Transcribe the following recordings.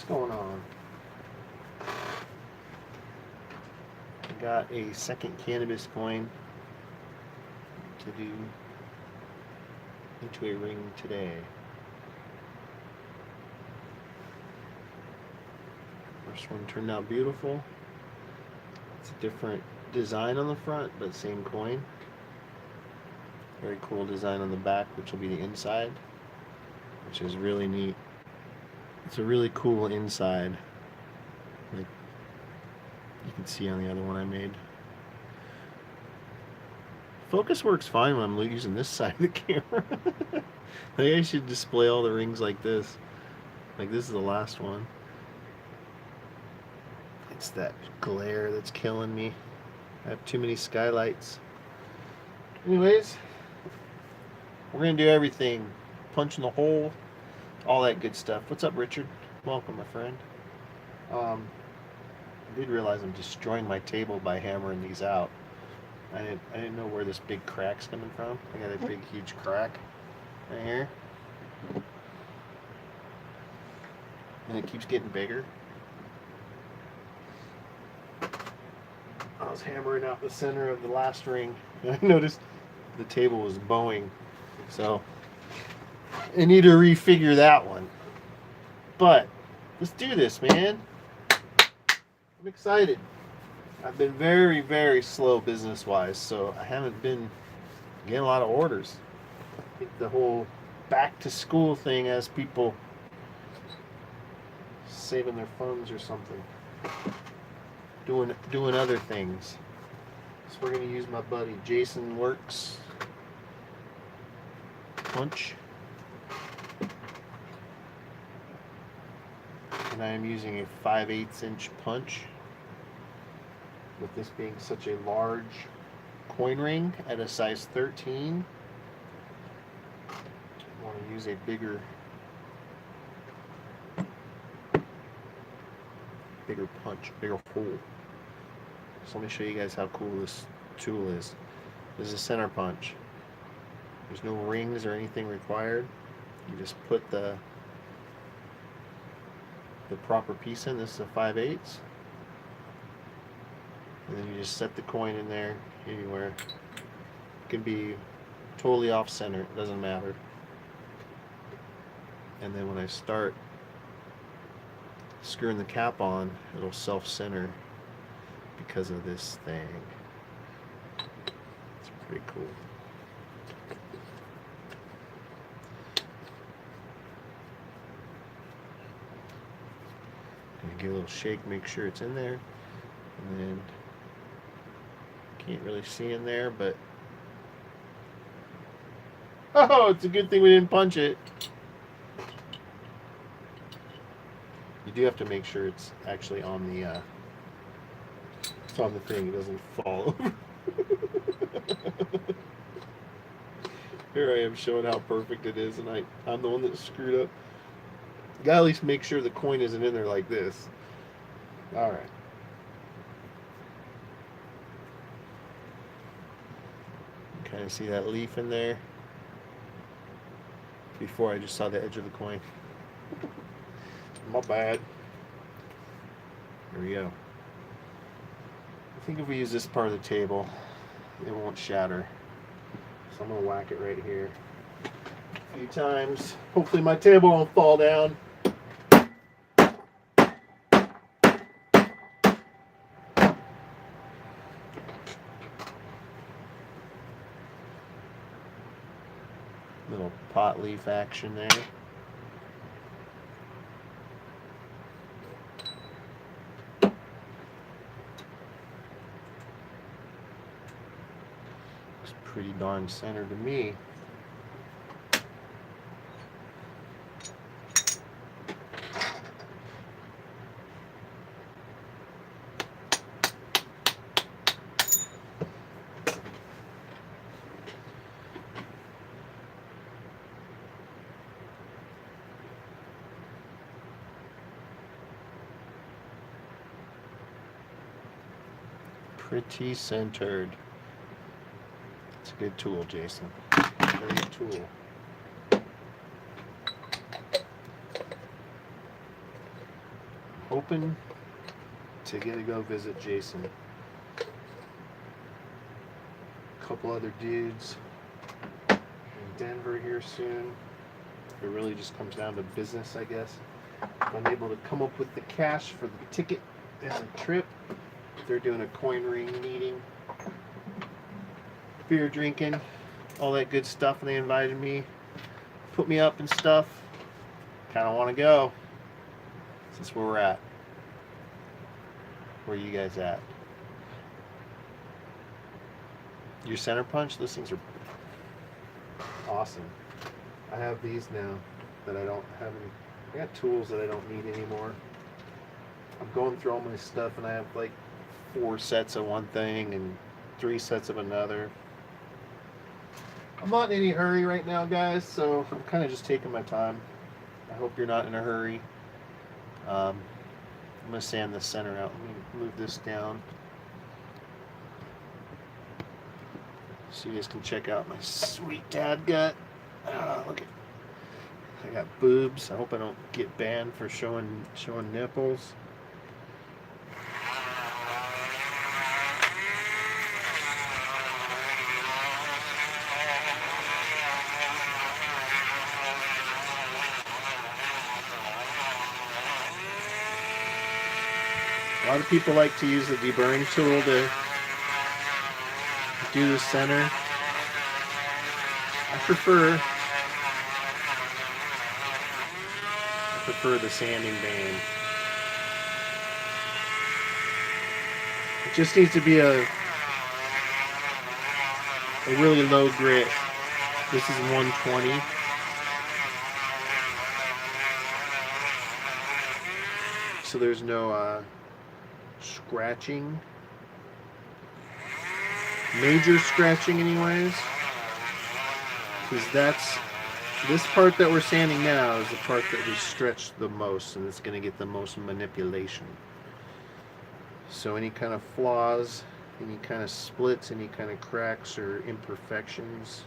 going on? I got a second cannabis coin to do into a ring today. First one turned out beautiful. It's a different design on the front, but same coin. Very cool design on the back, which will be the inside, which is really neat. It's a really cool inside, like you can see on the other one I made. Focus works fine when I'm using this side of the camera. Maybe I should display all the rings like this. Like this is the last one. It's that glare that's killing me. I have too many skylights. Anyways, we're gonna do everything. Punching the hole, all that good stuff. What's up, Richard? Welcome, my friend. I did realize I'm destroying my table by hammering these out. I didn't know where this big crack's coming from. I got a big, huge crack right here. And it keeps getting bigger. I was hammering out the center of the last ring, and I noticed the table was bowing. So I need to refigure that one. But let's do this, man. I'm excited. I've been very, very slow business-wise, so I haven't been getting a lot of orders. I think the whole back-to-school thing has people saving their funds or something, doing other things. So we're going to use my buddy Jason Works punch. And I am using a 5/8 inch punch. With this being such a large coin ring at a size 13, I want to use a bigger punch, bigger hole. So let me show you guys how cool this tool is. This is a center punch. There's no rings or anything required. You just put the proper piece in. This is a 5/8. And then you just set the coin in there anywhere. It can be totally off center, it doesn't matter. And then when I start screwing the cap on, it'll self-center because of this thing. It's pretty cool. Gonna give it a little shake, make sure it's in there, and then can't really see in there, but oh, it's a good thing we didn't punch it. You do have to make sure it's actually on the thing, it doesn't fall over. Here I am showing how perfect it is, and I'm the one that screwed up. You gotta at least make sure the coin isn't in there like this. Alright. Kind of see that leaf in there. Before I just saw the edge of the coin. My bad. Here we go. I think if we use this part of the table, it won't shatter. So I'm going to whack it right here a few times. Hopefully my table won't fall down. Little pot leaf action there. Looks pretty darn center to me. Pretty centered. It's a good tool, Jason. Very good tool. hoping to get to go visit Jason. A couple other dudes in Denver here soon. It really just comes down to business, I guess. If I'm able to come up with the cash for the ticket and the trip. They're doing a coin ring meeting, beer drinking, all that good stuff, and they invited me, put me up and stuff. Kind of want to go. That's where we're at. Where are you guys at? Your center punch? Those things are awesome. I have these now that I don't have any. I got tools that I don't need anymore. I'm going through all my stuff and I have like 4 sets of one thing and 3 sets of another. I'm not in any hurry right now, guys, so I'm kind of just taking my time. I hope you're not in a hurry. I'm going to sand the center out. Let me move this down so you guys can check out my sweet dad gut. Look at, I got boobs. I hope I don't get banned for showing nipples. A lot of people like to use the deburring tool to do the center. I prefer the sanding band. It just needs to be a really low grit. This is 120. So there's no scratching. Major scratching anyways. Because this part that we're sanding now is the part that we stretch the most, and it's going to get the most manipulation. So any kind of flaws, any kind of splits, any kind of cracks or imperfections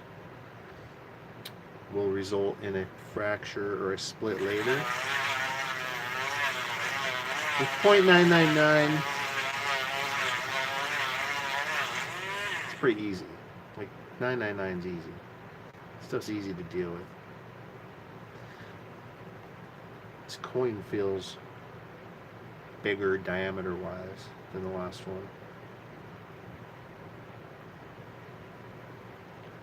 will result in a fracture or a split later. With .999, it's pretty easy. Like 999 is easy. Stuff's easy to deal with. This coin feels bigger diameter wise than the last one.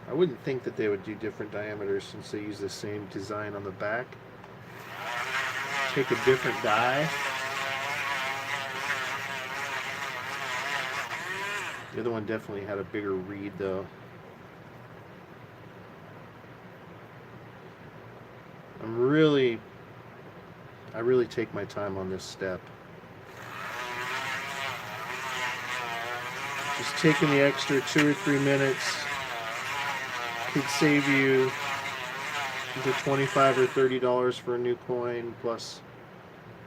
I wouldn't think that they would do different diameters since they use the same design on the back. Take a different die. The other one definitely had a bigger reed though. I really take my time on this step. Just taking the extra 2 or 3 minutes could save you either $25 or $30 for a new coin plus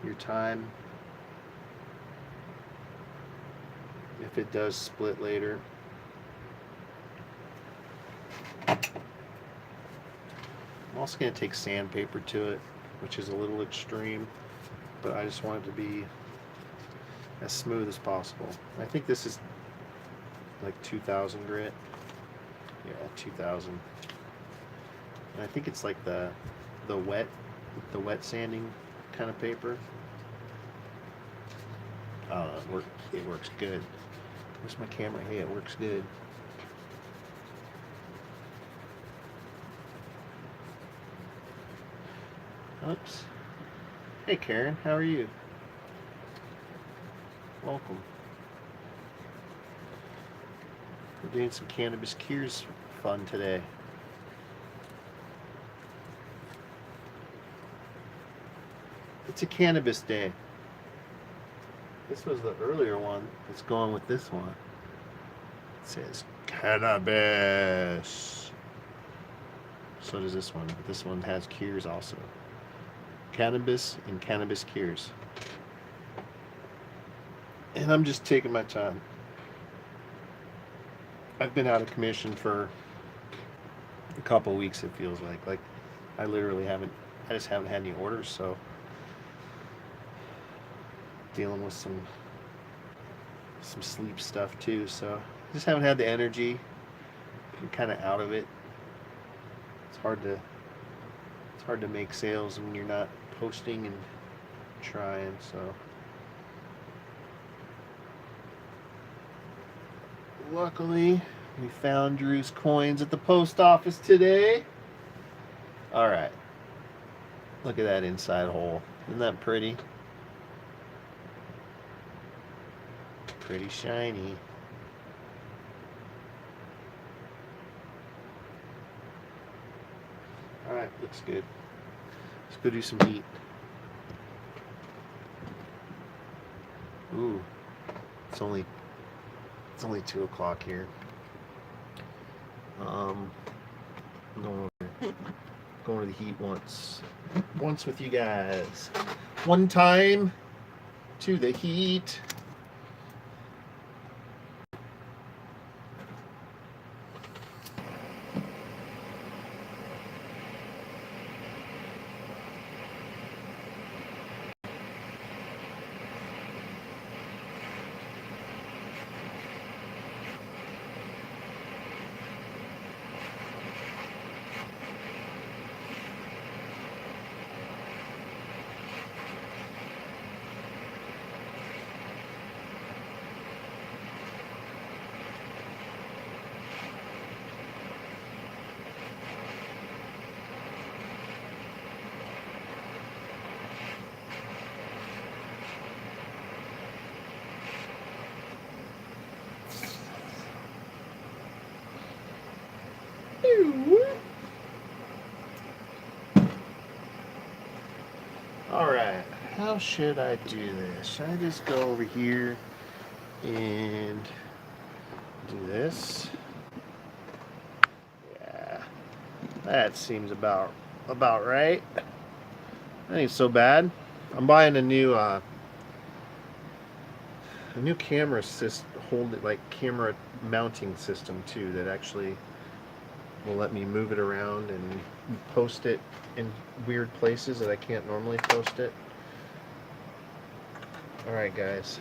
your time if it does split later. I'm also going to take sandpaper to it, which is a little extreme, but I just want it to be as smooth as possible. I think this is like 2000 grit. Yeah, 2000. And I think it's like the wet sanding kind of paper. I don't know, it works good. Where's my camera? Hey, it works good. Oops. Hey Karen, how are you? Welcome. We're doing some Cannabis Cures fun today. It's a cannabis day. This was the earlier one. It's going with this one. It says cannabis. So does this one. But this one has cures also. Cannabis and Cannabis Cures. And I'm just taking my time. I've been out of commission for a couple weeks, it feels like. Like, I just haven't had any orders, so dealing with some sleep stuff too, so just haven't had the energy. I'm kind of out of it. It's hard to make sales when you're not posting and trying, so luckily we found Drew's coins at the post office today. All right, look at that inside hole. Isn't that pretty? Pretty shiny. All right, looks good. Let's go do some heat. Ooh, it's only 2 o'clock here. I'm going to the heat once with you guys. One time to the heat. Alright, how should I do this? Should I just go over here and do this? Yeah, that seems about right. That ain't so bad. I'm buying a new camera camera mounting system too, that actually will let me move it around and post it in weird places that I can't normally post it. Alright guys,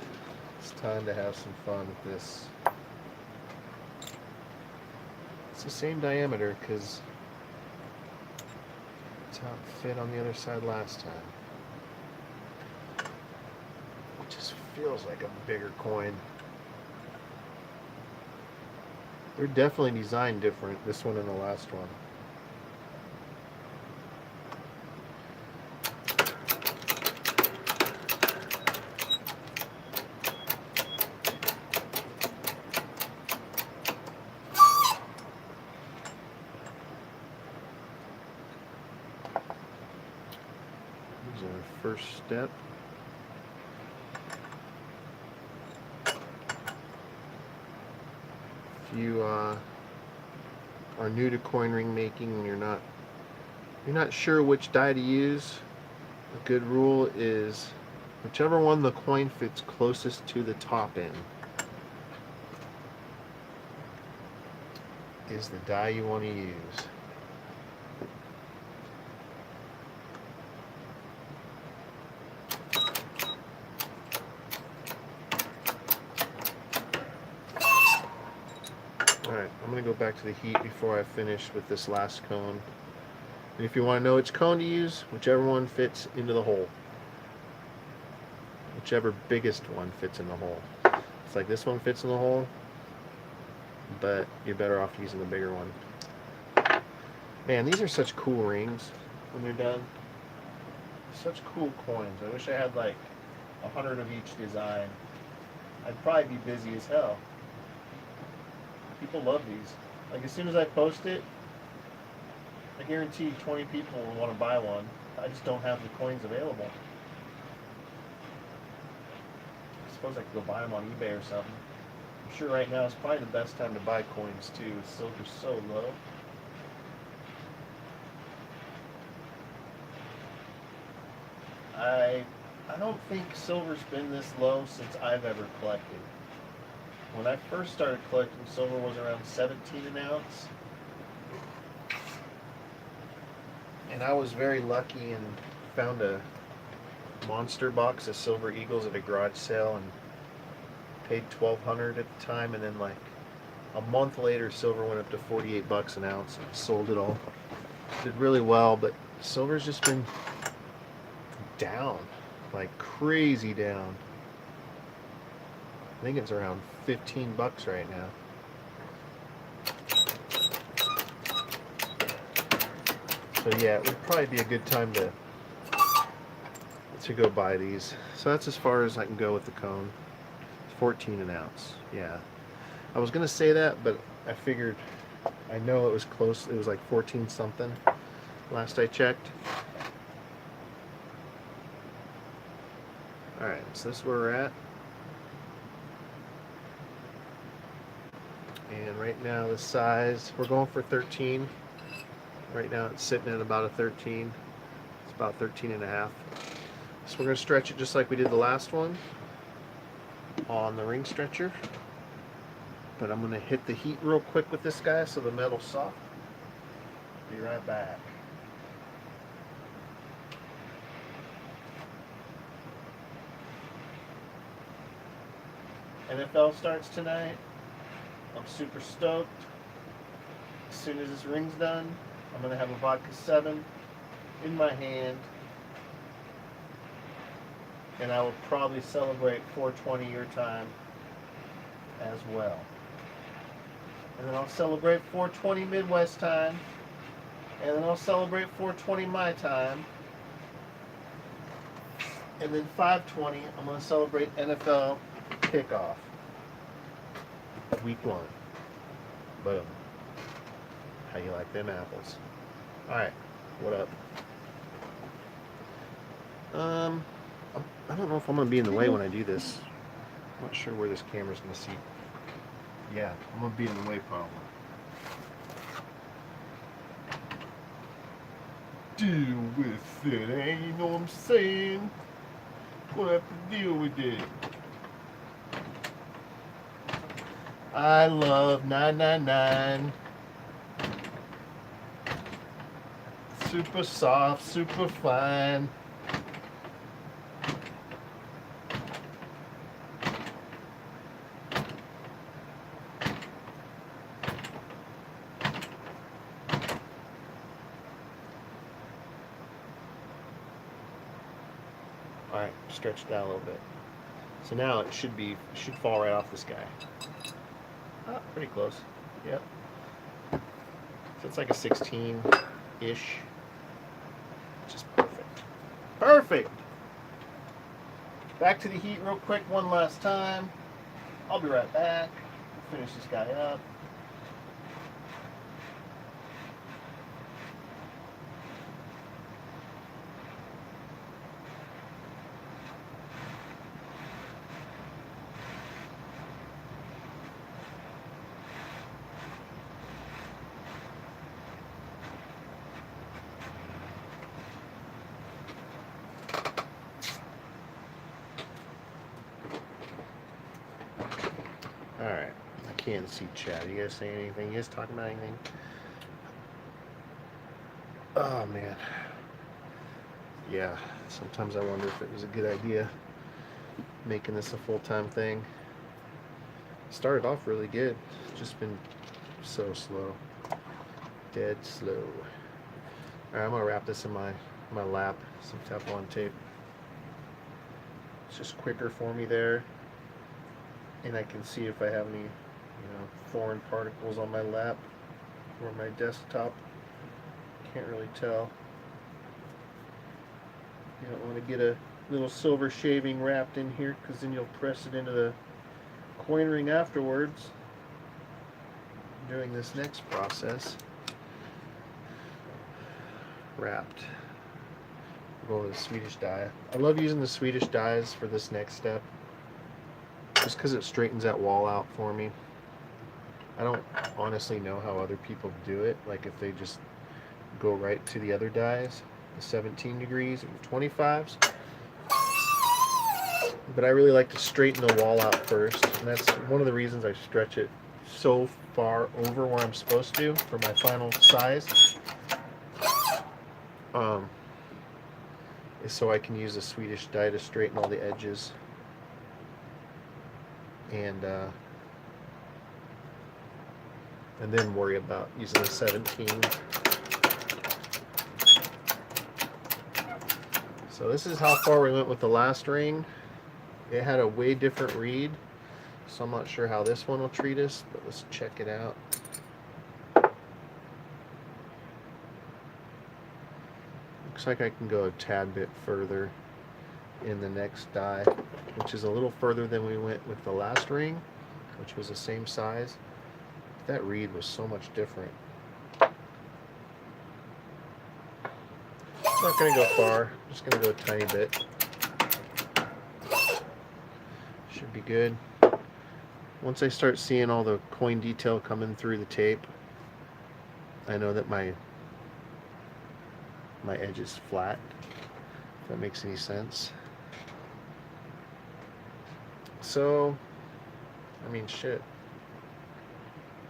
it's time to have some fun with this. It's the same diameter because it's how it fit on the other side last time. It just feels like a bigger coin. They're definitely designed different, this one and the last one. Here's our first step. If you are new to coin ring making and you're not sure which die to use, a good rule is whichever one the coin fits closest to the top end is the die you want to use. Alright, I'm going to go back to the heat before I finish with this last cone. And if you want to know which cone to use, whichever one fits into the hole. Whichever biggest one fits in the hole. It's like this one fits in the hole, but you're better off using the bigger one. Man, these are such cool rings when they're done. Such cool coins. I wish I had like 100 of each design. I'd probably be busy as hell. People love these. Like as soon as I post it, I guarantee 20 people will want to buy one. I just don't have the coins available. I suppose I could go buy them on eBay or something. I'm sure right now is probably the best time to buy coins too. Silver's so low. I don't think silver's been this low since I've ever collected. When I first started collecting, silver was around 17 an ounce. And I was very lucky and found a monster box of Silver Eagles at a garage sale and paid $1,200 at the time, and then like a month later silver went up to 48 bucks an ounce and sold it all. Did really well, but silver's just been down, like crazy down. I think it's around 15 bucks right now. So yeah, it would probably be a good time to go buy these. So that's as far as I can go with the cone. It's 14 an ounce. Yeah. I was gonna say that, but I figured, I know it was close. It was like 14 something last I checked. Alright, so this is where we're at. And right now the size, we're going for 13. Right now it's sitting at about a 13. It's about 13 and a half. So we're going to stretch it just like we did the last one on the ring stretcher. But I'm going to hit the heat real quick with this guy so the metal's soft. Be right back. NFL starts tonight. I'm super stoked. As soon as this ring's done, I'm going to have a vodka 7 in my hand. And I will probably celebrate 420 your time as well. And then I'll celebrate 420 Midwest time. And then I'll celebrate 420 my time. And then 520, I'm going to celebrate NFL kickoff. Week 1. Boom. How you like them apples? Alright, what up? I don't know if I'm going to be in the way when I do this. I'm not sure where this camera's going to see. Yeah, I'm going to be in the way probably. Deal with it, you know what I'm saying? Gonna have to deal with it. I love 999. Super soft, super fine. Alright, stretch it out a little bit. So now it should fall right off this guy. Oh, pretty close. Yep. So it's like a 16-ish. Just perfect. Perfect! Back to the heat real quick one last time. I'll be right back. We'll finish this guy up. Alright, I can't see chat. You guys saying anything? You guys talking about anything? Oh man. Yeah, sometimes I wonder if it was a good idea making this a full-time thing. Started off really good. It's just been so slow. Dead slow. Alright, I'm gonna wrap this in my lap. Some Teflon tape. It's just quicker for me there. And I can see if I have any, foreign particles on my lap or my desktop. Can't really tell. You don't want to get a little silver shaving wrapped in here, because then you'll press it into the coin ring afterwards during this next process. Wrapped. We'll go with the Swedish die. I love using the Swedish dies for this next step, just because it straightens that wall out for me. I don't honestly know how other people do it, like if they just go right to the other dies, the 17 degrees and 25s. But I really like to straighten the wall out first, and that's one of the reasons I stretch it so far over where I'm supposed to for my final size. is so I can use the Swedish die to straighten all the edges. And then worry about using the 17. So this is how far we went with the last ring. It had a way different read, so I'm not sure how this one will treat us, but let's check it out. Looks like I can go a tad bit further in the next die, which is a little further than we went with the last ring, which was the same size. That read was so much different. I'm not going to go far, I'm just going to go a tiny bit. Should be good. Once I start seeing all the coin detail coming through the tape, I know that my edge is flat, if that makes any sense. So, I mean, shit.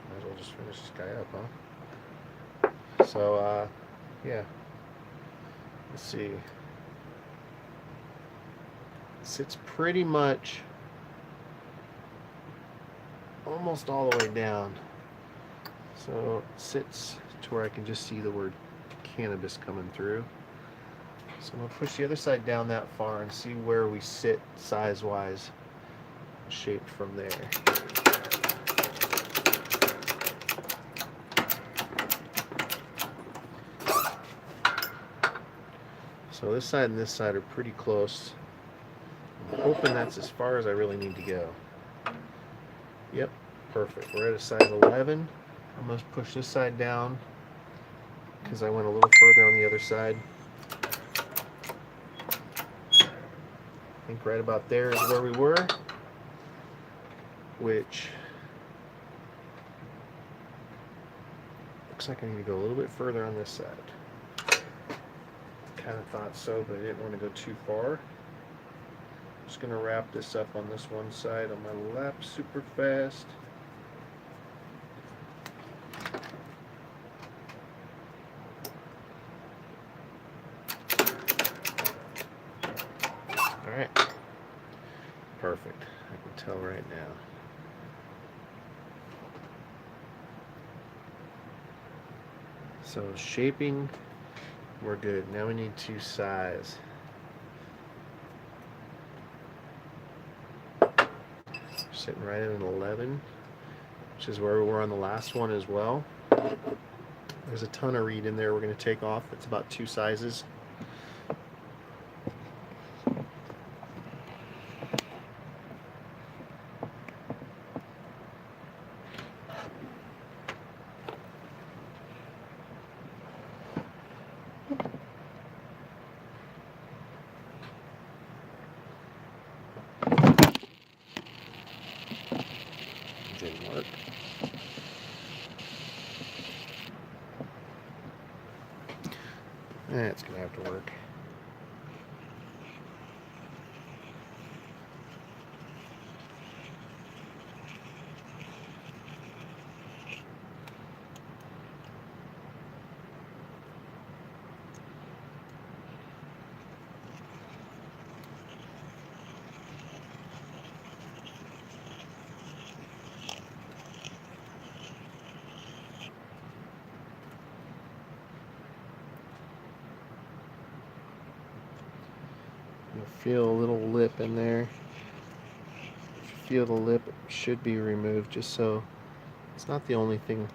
Might as well just finish this guy up, huh? So, yeah. Let's see. It sits pretty much almost all the way down. So it sits to where I can just see the word cannabis coming through. So I'm going to push the other side down that far and see where we sit size-wise, shaped from there. So this side and this side are pretty close. I'm hoping that's as far as I really need to go. Yep, perfect. We're at a size 11. I'm going to push this side down because I went a little further on the other side. I think right about there is where we were, which looks like I need to go a little bit further on this side. Kind of thought so, but I didn't want to go too far. Just going to wrap this up on this one side on my lap super fast. Alright. Perfect. I can tell right now. So shaping, we're good. Now we need to size. Sitting right at an 11, which is where we were on the last one as well. There's a ton of reed in there we're going to take off. It's about 2 sizes. Didn't work. It's gonna have to work. You'll feel a little lip in there. If you feel the lip, it should be removed, just so it's not the only thing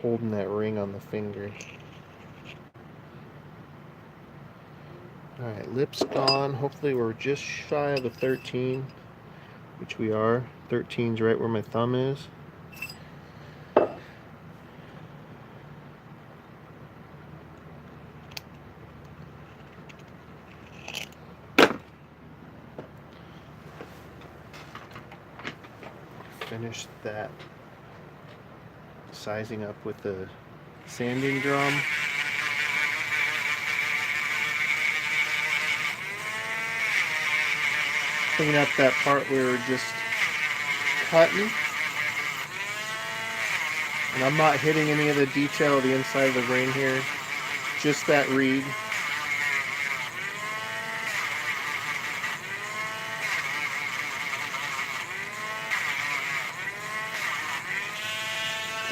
holding that ring on the finger. Alright, lip's gone. Hopefully we're just shy of a 13, which we are. 13's right where my thumb is. Finish that sizing up with the sanding drum. Clean up that part we were just cutting. And I'm not hitting any of the detail of the inside of the ring here, just that reed.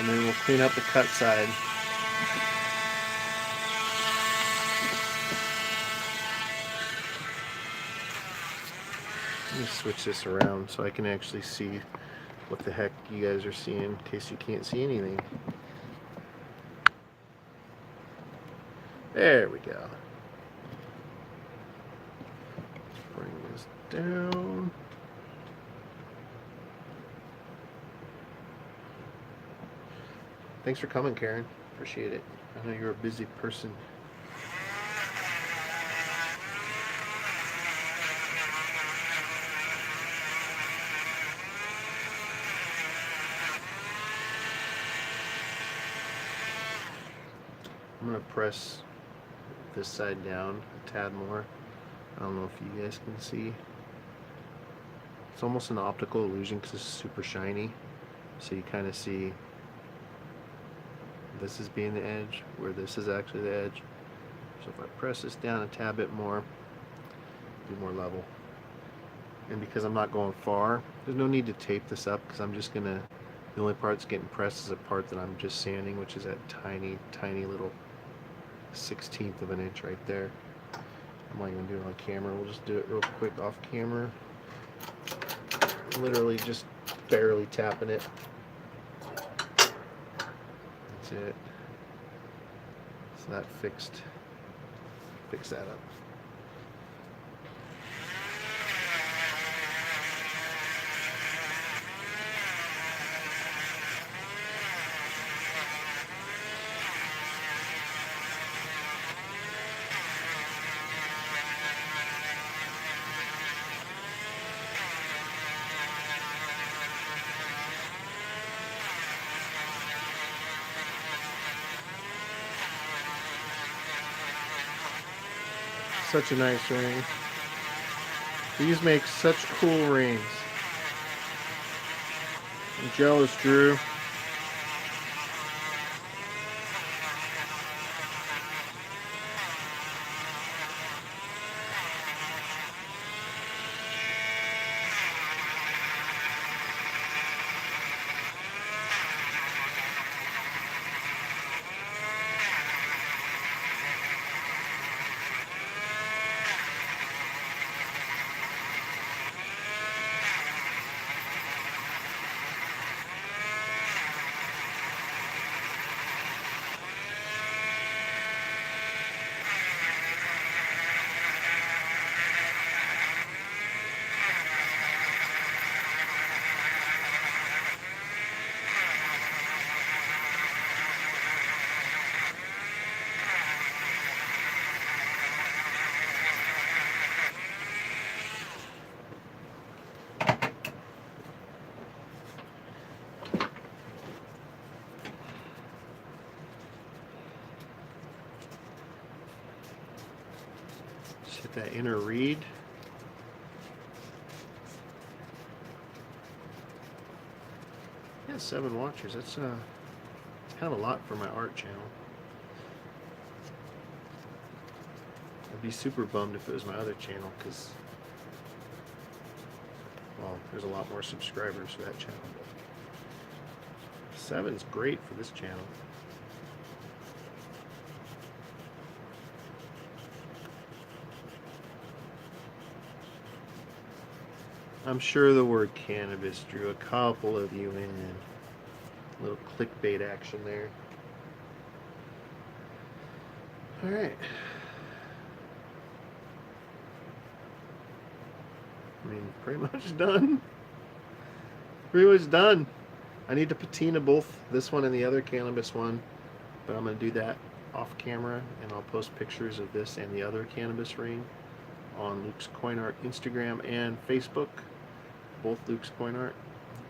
and then we'll clean up the cut side. Let me switch this around so I can actually see what the heck you guys are seeing, in case you can't see anything. There we go. Let's bring this down. Thanks for coming, Karen. Appreciate it. I know you're a busy person. I'm going to press this side down a tad more. I don't know if you guys can see. It's almost an optical illusion because it's super shiny. So you kind of see this is being the edge, where this is actually the edge. So if I press this down a tad bit more, it'll be more level. And because I'm not going far, there's no need to tape this up because I'm just gonna, the only part that's getting pressed is a part that I'm just sanding, which is that tiny, tiny little 1/16 of an inch right there. I'm not even doing it on camera. We'll just do it real quick off camera. Literally just barely tapping it. That's it. So that fix that up. Such a nice ring. These make such cool rings. I'm jealous, Drew. Hit that inner reed. Yeah, 7 watchers. That's kind of a lot for my art channel. I'd be super bummed if it was my other channel because, well, there's a lot more subscribers for that channel. But 7's great for this channel. I'm sure the word cannabis drew a couple of you in. A little clickbait action there. Alright. I mean, pretty much done. Pretty much done. I need to patina both this one and the other cannabis one, but I'm going to do that off camera, and I'll post pictures of this and the other cannabis ring on Luke's Coin Art Instagram and Facebook. Both Luke's Coin Art.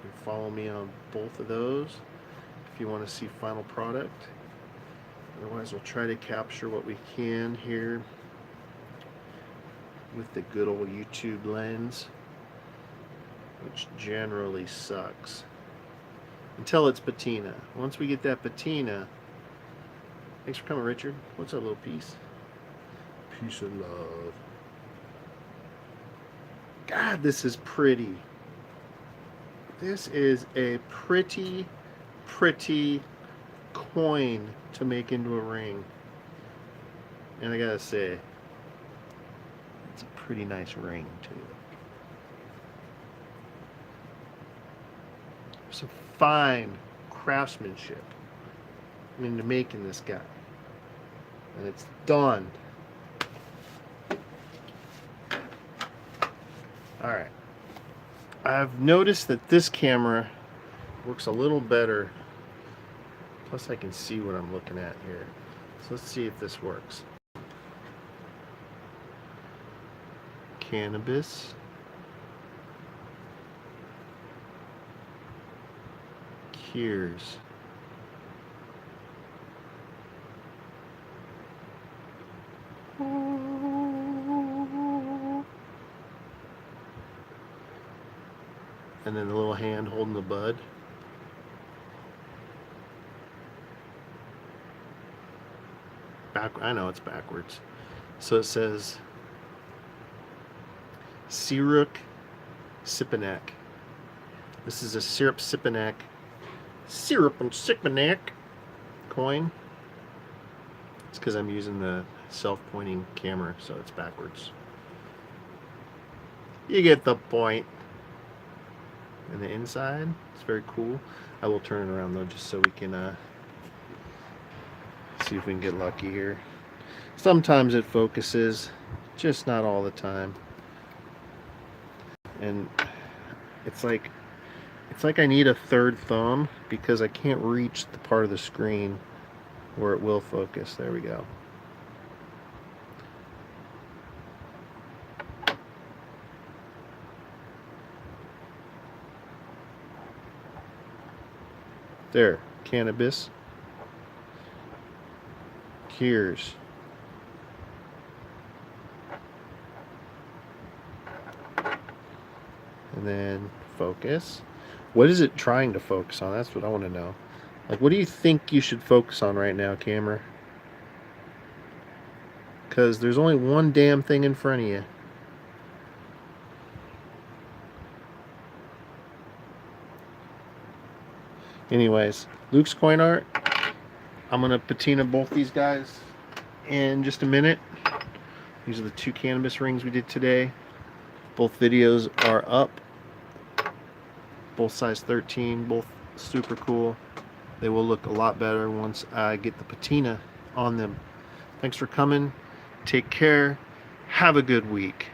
You can follow me on both of those if you want to see final product. Otherwise, we'll try to capture what we can here with the good old YouTube lens, which generally sucks until it's patina. Once we get that patina, thanks for coming, Richard. What's that little piece? Piece of love. God, this is pretty. This is a pretty pretty coin to make into a ring. And I gotta say, it's a pretty nice ring too. Some fine craftsmanship into making this guy. And it's done. Alright. I've noticed that this camera works a little better. Plus I can see what I'm looking at here. So let's see if this works. Cannabis. Cures. And then the little hand holding the bud. I know it's backwards. So it says Syrup Sipanak. This is a Syrup Sipanak coin. It's because I'm using the self-pointing camera, so it's backwards. You get the point. And the inside, it's very cool. I will turn it around though, just so we can see if we can get lucky here. Sometimes it focuses, just not all the time. And it's like I need a third thumb because I can't reach the part of the screen where it will focus. There we go. There, cannabis. Cures. And then focus. What is it trying to focus on? That's what I want to know. Like, what do you think you should focus on right now, camera? Because there's only one damn thing in front of you. Anyways, Luke's coin art. I'm going to patina both these guys in just a minute. These are the 2 cannabis rings we did today. Both videos are up. Both size 13, both super cool. They will look a lot better once I get the patina on them. Thanks for coming. Take care. Have a good week.